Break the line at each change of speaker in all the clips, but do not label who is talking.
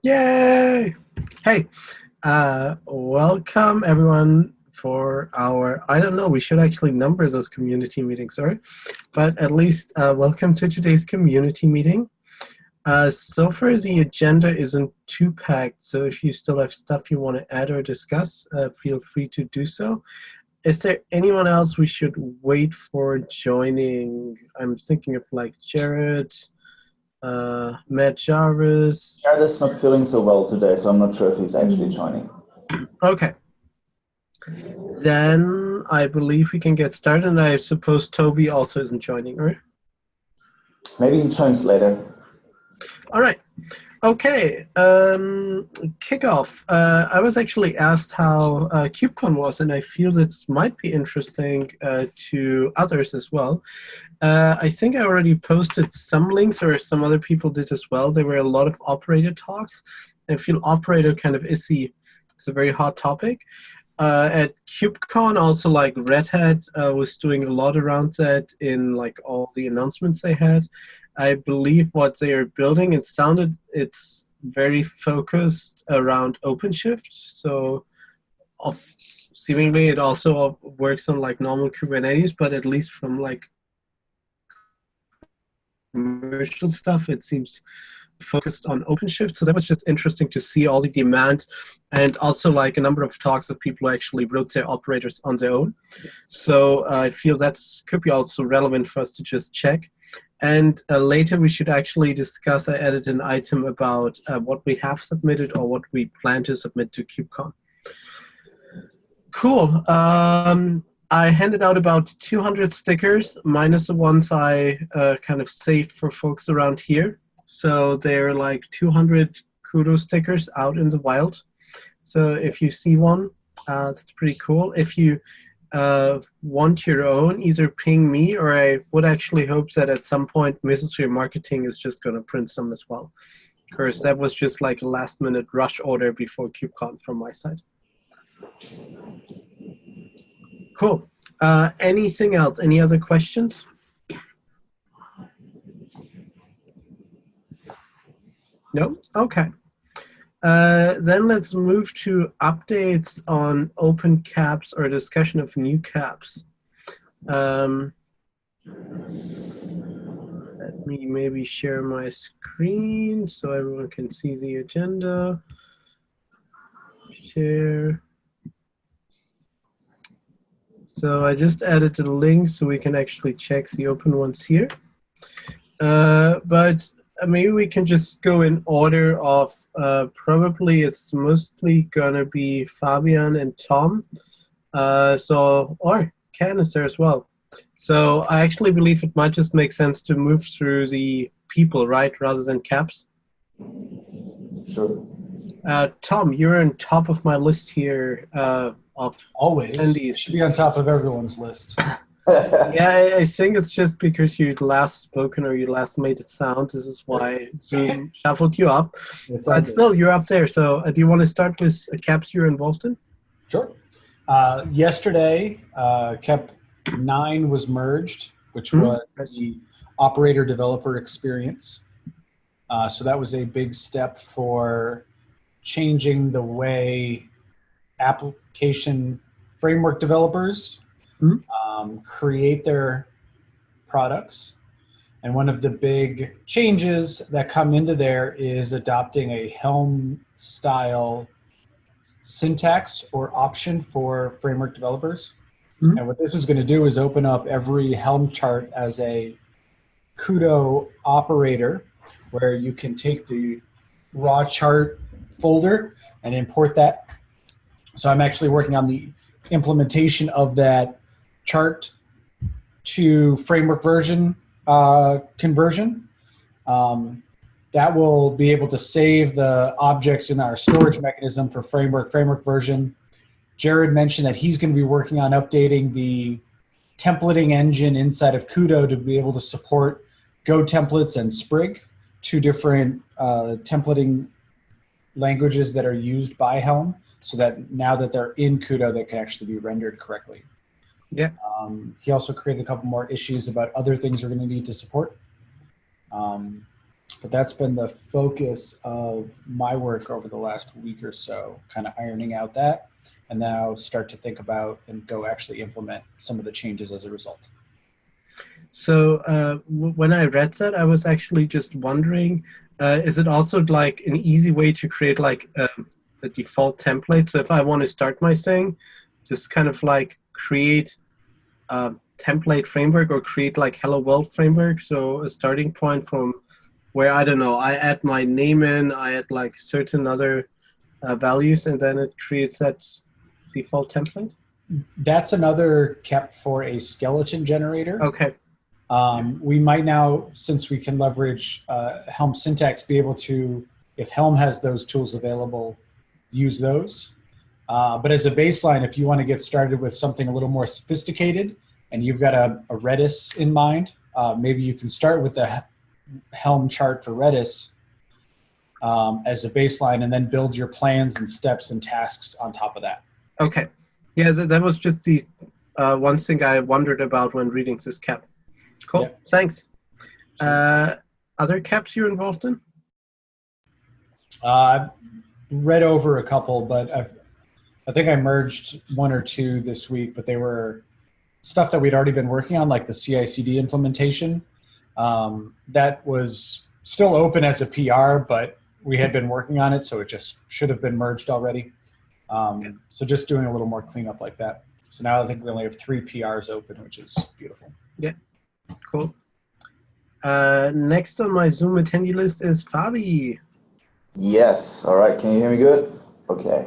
Yay! Hey, welcome everyone for our, I don't know, we should actually number those community meetings, sorry. But at least welcome to today's community meeting. So far the agenda isn't too packed, so if you still have stuff you want to add or discuss, feel free to do so. Is there anyone else we should wait for joining? I'm thinking of like Jared, Matt Jarvis.
Schad is not feeling so well today, so I'm not sure if he's actually joining.
Okay. Then I believe we can get started, and I suppose Toby also isn't joining, right?
Maybe he joins later.
All right. Okay. Kickoff. I was actually asked how KubeCon was, and I feel this might be interesting to others as well. I think I already posted some links, or some other people did as well. There were a lot of operator talks. I feel operator kind of is a very hot topic. At KubeCon, also like Red Hat was doing a lot around that in like all the announcements they had. I believe what they are building, it's very focused around OpenShift. So seemingly it also works on like normal Kubernetes, but at least from like commercial stuff, it seems focused on OpenShift. So that was just interesting to see all the demand, and also like a number of talks of people who actually wrote their operators on their own. So I feel that could be also relevant for us to just check. And later we should actually discuss, I added an item about what we have submitted or what we plan to submit to KubeCon. Cool. I handed out about 200 stickers, minus the ones I kind of saved for folks around here. So they're like 200 KUDO stickers out in the wild. So if you see one, that's pretty cool. If you want your own, either ping me, or I would actually hope that at some point Ministry of Marketing is just going to print some as well. Of course, that was just like a last-minute rush order before KubeCon from my side. Cool. Anything else? Any other questions? No? Okay. Then let's move to updates on open KEPs or discussion of new KEPs. Let me maybe share my screen so everyone can see the agenda. Share. So I just added the link so we can actually check the open ones here. But maybe we can just go in order of probably it's mostly gonna be Fabian and Tom. Or Ken is there as well. So I actually believe it might just make sense to move through the people, right, rather than KEPs.
Sure.
Tom, you're on top of my list here of
always
attendees.
Should be on top of everyone's list.
Yeah, I think it's just because you last spoken or you last made a sound. This is why Zoom shuffled you up. But still, you're up there. So do you want to start with KEPs you're involved in?
Sure. Yesterday, KEP 9 was merged, which was the operator developer experience. So that was a big step for changing the way application framework developers create their products. And one of the big changes that come into there is adopting a Helm style syntax or option for framework developers. And what this is going to do is open up every Helm chart as a KUDO operator, where you can take the raw chart folder and import that. So I'm actually working on the implementation of that chart to framework version conversion. That will be able to save the objects in our storage mechanism for framework version. Jared mentioned that he's going to be working on updating the templating engine inside of KUDO to be able to support Go templates and Sprig, two different templating languages that are used by Helm, so that now that they're in KUDO, they can actually be rendered correctly.
Yeah.
He also created a couple more issues about other things we're going to need to support. But that's been the focus of my work over the last week or so, kind of ironing out that, and now start to think about and go actually implement some of the changes as a result.
So when I read that, I was actually just wondering, is it also like an easy way to create like a default template? So if I want to start my thing, just kind of like create a template framework or create like Hello World framework. So a starting point from where, I don't know, I add my name in, I add like certain other values, and then it creates that default template?
That's another KEP for a skeleton generator.
Okay.
We might now, since we can leverage Helm syntax, be able to, if Helm has those tools available, use those. But as a baseline, if you want to get started with something a little more sophisticated and you've got a Redis in mind, maybe you can start with the Helm chart for Redis as a baseline and then build your plans and steps and tasks on top of that.
Okay. Yeah, that was just the one thing I wondered about when reading this KEP. Cool. Yeah. Thanks. Other KEPs you're involved in?
I've read over a couple, but I think I merged one or two this week, but they were stuff that we'd already been working on, like the CI/CD implementation. That was still open as a PR, but we had been working on it, so it just should have been merged already. So just doing a little more cleanup like that. So now I think we only have 3 PRs open, which is beautiful.
Yeah, cool. Next on my Zoom attendee list is Fabi.
Yes, all right, can you hear me good? Okay,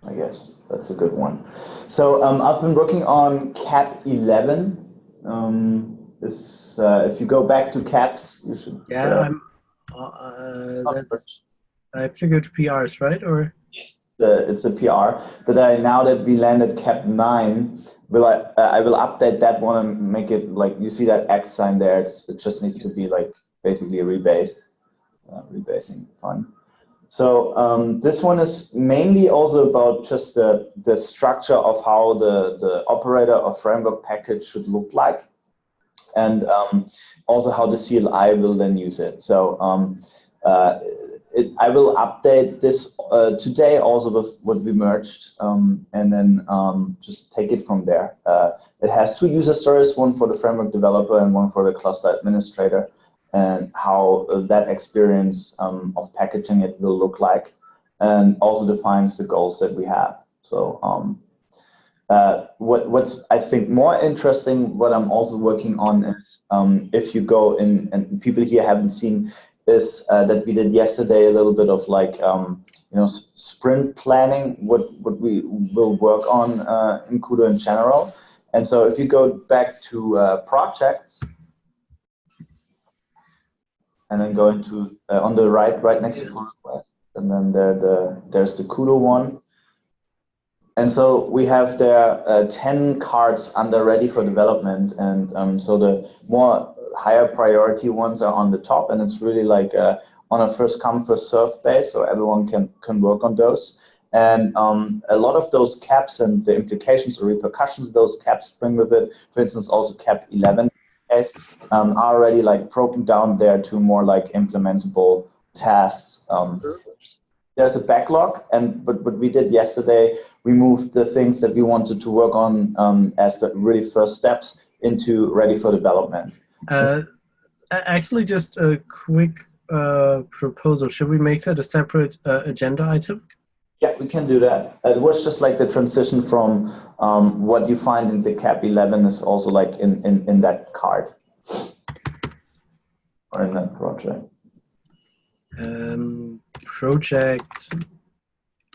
I guess that's a good one. So I've been working on KEP 11. If you go back to KEPs, you should...
Yeah, I have to go to PRs, right? Or
yes, it's a PR. But now that we landed KEP 9, I will update that one and make it like, you see that X sign there. It just needs to be like basically rebased, rebasing fun. So this one is mainly also about just the structure of how the operator or framework package should look like, and also how the CLI will then use it. So I will update this today also with what we merged, and then just take it from there. It has 2 user stories, one for the framework developer and one for the cluster administrator, and how that experience of packaging it will look like, and also defines the goals that we have. So what's I think more interesting, what I'm also working on is, if you go in, and people here haven't seen, is that we did yesterday a little bit of like sprint planning, what we will work on in KUDO in general. And so if you go back to projects, and then go into on the right next to pull request, and then there's the KUDO one. And so we have there 10 cards under ready for development, and so the more higher priority ones are on the top, and it's really like on a first come first serve base, so everyone can work on those. And a lot of those KEPs and the implications or repercussions those KEPs bring with it, for instance, also KEP 11 are already like broken down there to more like implementable tasks. There's a backlog, but what we did yesterday, we moved the things that we wanted to work on as the really first steps into ready for development.
Actually, just a quick proposal. Should we make that a separate agenda item?
Yeah, we can do that. It was just like the transition from what you find in the KEP 11 is also like in that card or in that project.
Project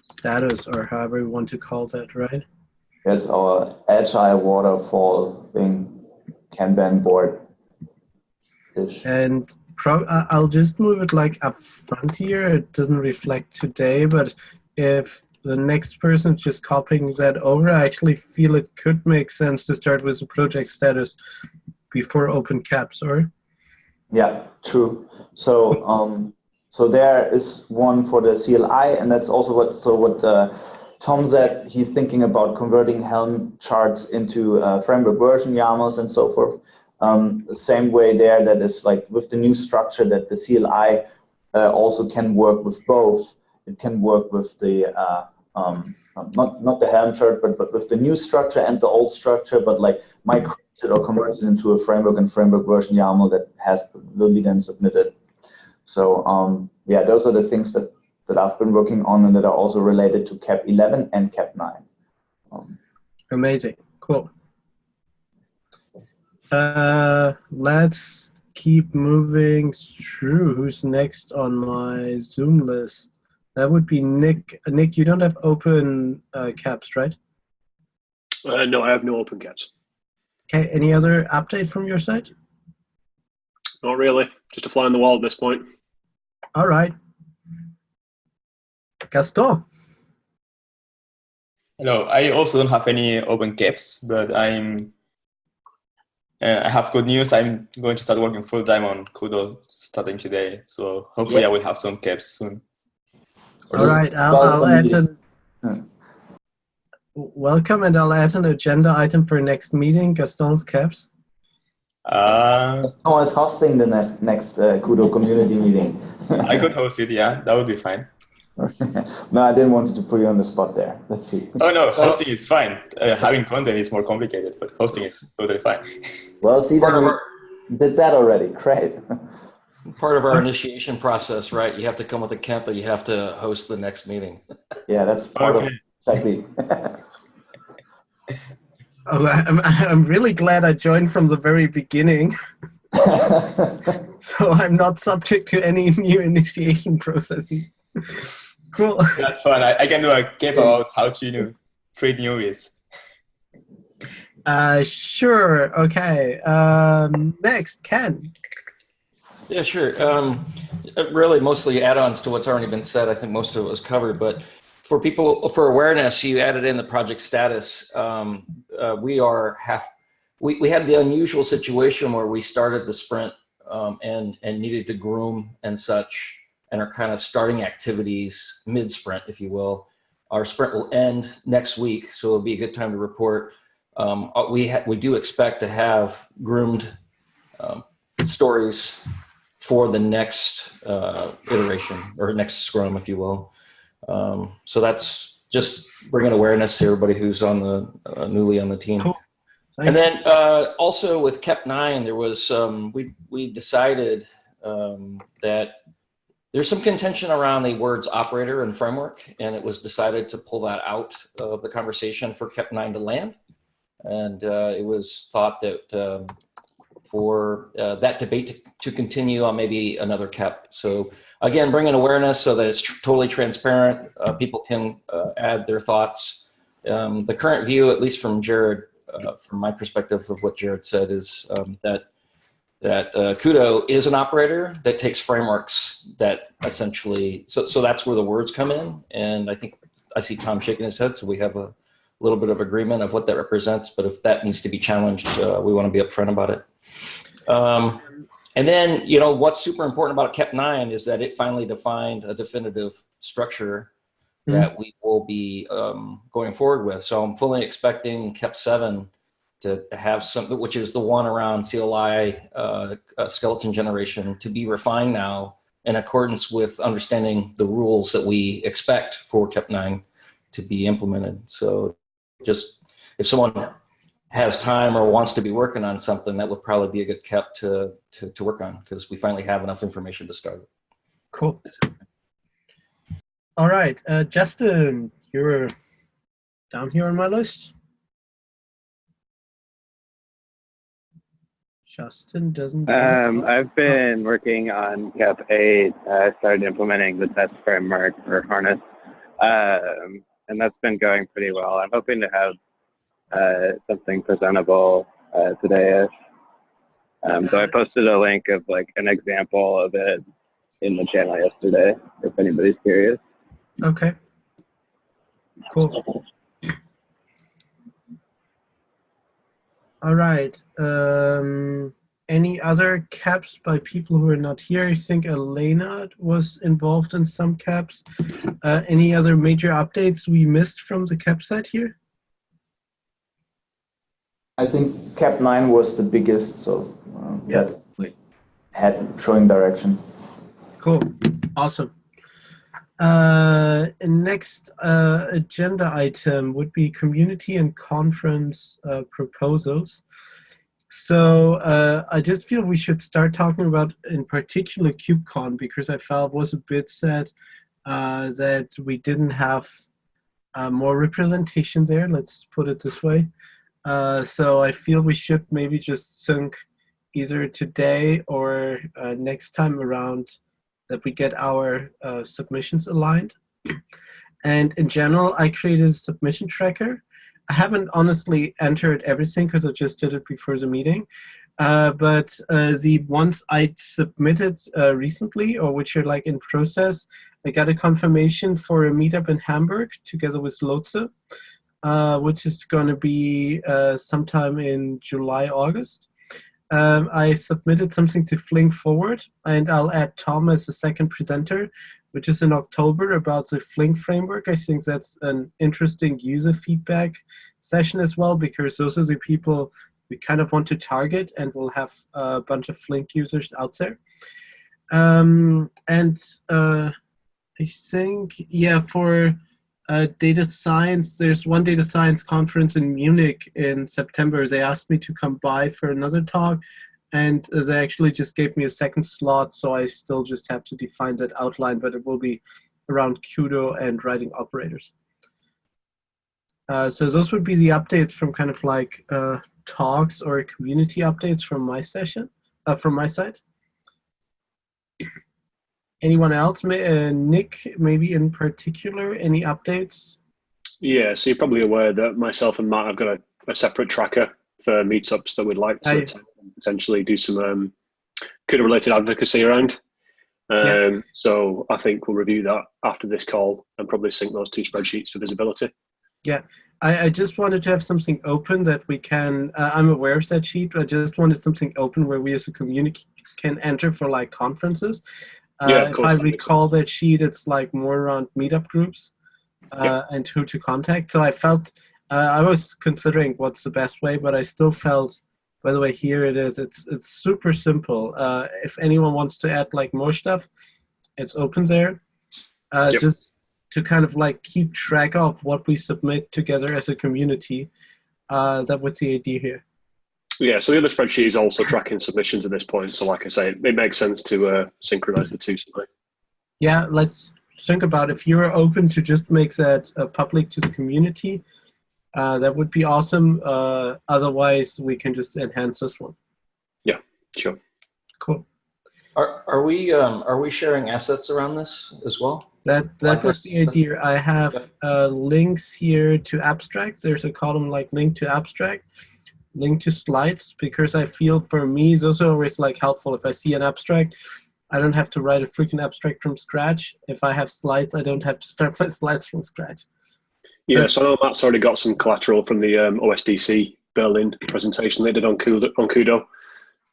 status, or however you want to call that, right?
It's our agile waterfall thing, Kanban board.
And I'll just move it like up front here. It doesn't reflect today, but if the next person is just copying that over, I actually feel it could make sense to start with the project status before open KEPs, or?
Yeah, true. So so there is one for the CLI, and that's also what Tom said. He's thinking about converting Helm charts into framework version YAMLs and so forth. The same way there, that is like with the new structure that the CLI also can work with both. It can work with the not the Helm chart, but with the new structure and the old structure, but like migrates it or converts it into a framework and framework version YAML that will be then submitted. So yeah, those are the things that I've been working on and that are also related to KEP 11 and KEP 9.
Amazing, cool. Let's keep moving through. Who's next on my Zoom list? That would be Nick. Nick, you don't have open KEPs, right?
No, I have no open KEPs.
Okay, any other update from your side?
Not really. Just a fly on the wall at this point.
All right. Gaston.
Hello. I also don't have any open KEPs, but I have good news. I'm going to start working full-time on KUDO starting today. So hopefully I will have some KEPs soon.
All right, I'll add welcome, and I'll add an agenda item for next meeting, Gaston's KEPs.
Gaston is hosting the next KUDO community meeting.
I could host it, yeah. That would be fine.
No, I didn't want to put you on the spot there. Let's see.
Oh, no, hosting is fine. Having content is more complicated, but hosting is totally fine.
Well, see, then we did that already. Great.
Part of our initiation process, right? You have to come with a KEP, but you have to host the next meeting.
Yeah, that's part of it. Exactly.
Oh, I'm really glad I joined from the very beginning. So I'm not subject to any new initiation processes. Cool.
That's fun. I can do a KEP about how to create newbies.
Sure. Okay. Next, Ken.
Yeah, sure. Really, mostly add-ons to what's already been said. I think most of it was covered, but for people, for awareness, you added in the project status. We had the unusual situation where we started the sprint and needed to groom and such, and are kind of starting activities mid-sprint, if you will. Our sprint will end next week, so it'll be a good time to report. We do expect to have groomed stories for the next iteration, or next scrum, if you will. So that's just bringing awareness to everybody who's on the newly on the team.
Cool.
And then also with KEP 9, there was we decided that there's some contention around the words operator and framework, and it was decided to pull that out of the conversation for KEP 9 to land. And it was thought that for that debate to continue on maybe another KEP. So again, bringing awareness so that it's totally transparent. People can add their thoughts. The current view, at least from Jared, from my perspective of what Jared said, is that KUDO is an operator that takes frameworks that essentially, so that's where the words come in. And I think I see Tom shaking his head, so we have a little bit of agreement of what that represents, but if that needs to be challenged, we want to be upfront about it. And then, you know, what's super important about KEP 9 is that it finally defined a definitive structure that we will be going forward with. So I'm fully expecting KEP 7 to have something, which is the one around CLI skeleton generation, to be refined now in accordance with understanding the rules that we expect for KEP 9 to be implemented. So just if someone has time or wants to be working on something, that would probably be a good KEP to work on, because we finally have enough information to start it.
Cool. All right, Justin, you're down here on my list. Justin doesn't.
I've been working on KEP 8. I started implementing the test framework for Harness, and that's been going pretty well. I'm hoping to have something presentable today-ish. So I posted a link of like an example of it in the channel yesterday, if anybody's curious.
Okay. Cool. All right. Any other KEPs by people who are not here? I think Elena was involved in some KEPs. Any other major updates we missed from the KEP side here?
I think Cap 9 was the biggest, so
Yeah.
that's like showing direction.
Cool. Awesome. Next agenda item would be community and conference proposals. So I just feel we should start talking about, in particular, KubeCon, because I felt was a bit sad that we didn't have more representation there. Let's put it this way. So I feel we should maybe just think either today or next time around that we get our submissions aligned. And in general, I created a submission tracker. I haven't honestly entered everything because I just did it before the meeting. But the ones I submitted recently, or which are like in process, I got a confirmation for a meetup in Hamburg together with Lotse, which is going to be sometime in July, August. I submitted something to Fling Forward, and I'll add Tom as the second presenter, which is in October, about the Fling framework. I think that's an interesting user feedback session as well, because those are the people we kind of want to target, and we'll have a bunch of Fling users out there. I think, yeah, for data science, there's one data science conference in Munich in September. They asked me to come by for another talk, and they actually just gave me a second slot, so I still just have to define that outline, but it will be around KUDO and writing operators. So those would be the updates from kind of like talks or community updates from my session, from my side. Anyone else? Nick, maybe in particular, any updates?
Yeah, so you're probably aware that myself and Matt have got a separate tracker for meetups that we'd like to attend and potentially do some KUDO-related advocacy around. So I think we'll review that after this call and probably sync those two spreadsheets for visibility.
Yeah, I just wanted to have something open that we can, I'm aware of that sheet, but I just wanted something open where we as a community can enter for like conferences. If I recall that sheet, it's like more around meetup groups and who to contact. So I felt, I was considering what's the best way, but I still felt, by the way, here it is. It's super simple. If anyone wants to add like more stuff, it's open there. Just to kind of like keep track of what we submit together as a community. That was the idea here.
Yeah, so the other spreadsheet is also tracking submissions at this point. So like I say, it makes sense to synchronize the two.
Yeah, let's think about if you're open to just make that public to the community, that would be awesome. Otherwise, we can just enhance this one.
Yeah, sure.
Cool.
Are we sharing assets around this as well?
That was the idea. I have links here to abstract. There's a column like link to abstract, link to slides, because I feel for me those are always like helpful. If I see an abstract, I don't have to write a freaking abstract from scratch. If I have slides, I don't have to start my slides from scratch.
Yeah, so I know Matt's already got some collateral from the OSDC Berlin presentation they did on KUDO.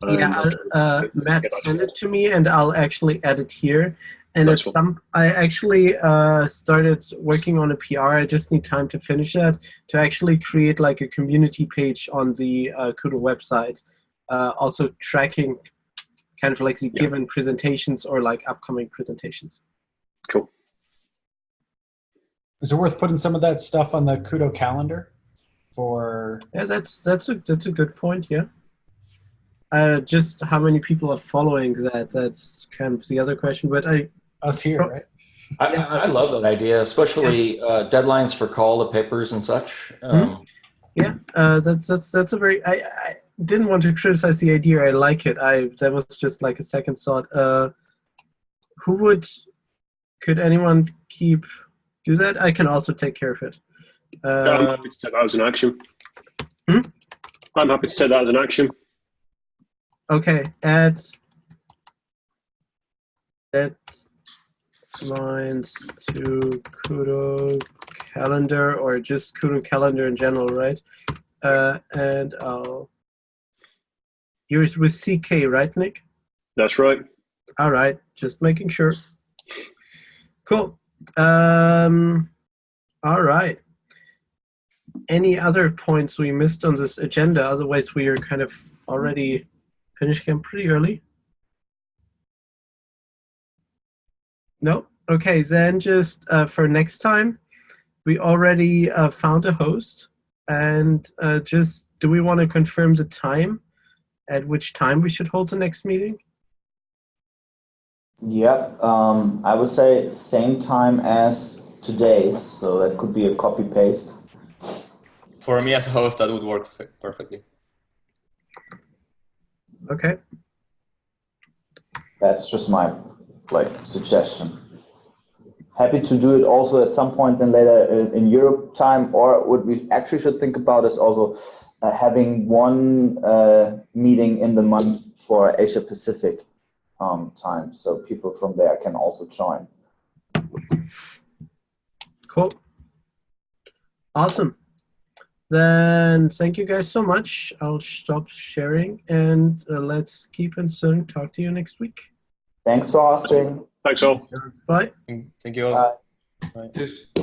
Matt sent it to me, and I'll actually add it here. And I actually started working on a PR. I just need time to finish that, to actually create like a community page on the KUDO website, also tracking kind of like the given presentations or like upcoming presentations.
Cool.
Is it worth putting some of that stuff on the KUDO calendar? For
that's a good point. Yeah. Just how many people are following that? That's kind of the other question. But
us here, right?
I love that idea, especially deadlines for call to papers and such.
That's a very. I didn't want to criticize the idea. I like it. That was just like a second thought. Could anyone do that? I can also take care of it.
I'm happy to take that as an action. I'm happy to take that as an action.
Okay, add lines to KUDO calendar, or just KUDO calendar in general, right? And you're with CK, right, Nick?
That's right.
All right, just making sure. Cool. All right. any other points we missed on this agenda? Otherwise, we are kind of already finishing pretty early. No? Okay, then just for next time, we already found a host. And just, do we want to confirm the time, at which time we should hold the next meeting?
Yep, I would say same time as today's, so that could be a copy-paste.
For me as a host, that would work perfectly.
Okay.
That's just my suggestion. Happy to do it also at some point then later in Europe time, or what we actually should think about is also having one meeting in the month for Asia Pacific time, so people from there can also join.
Cool. Awesome. Then thank you guys so much. I'll stop sharing and let's keep in sync. Talk to you next week.
Thanks for hosting.
Thanks all.
Bye.
Thank you all.
Bye.
Bye.
Just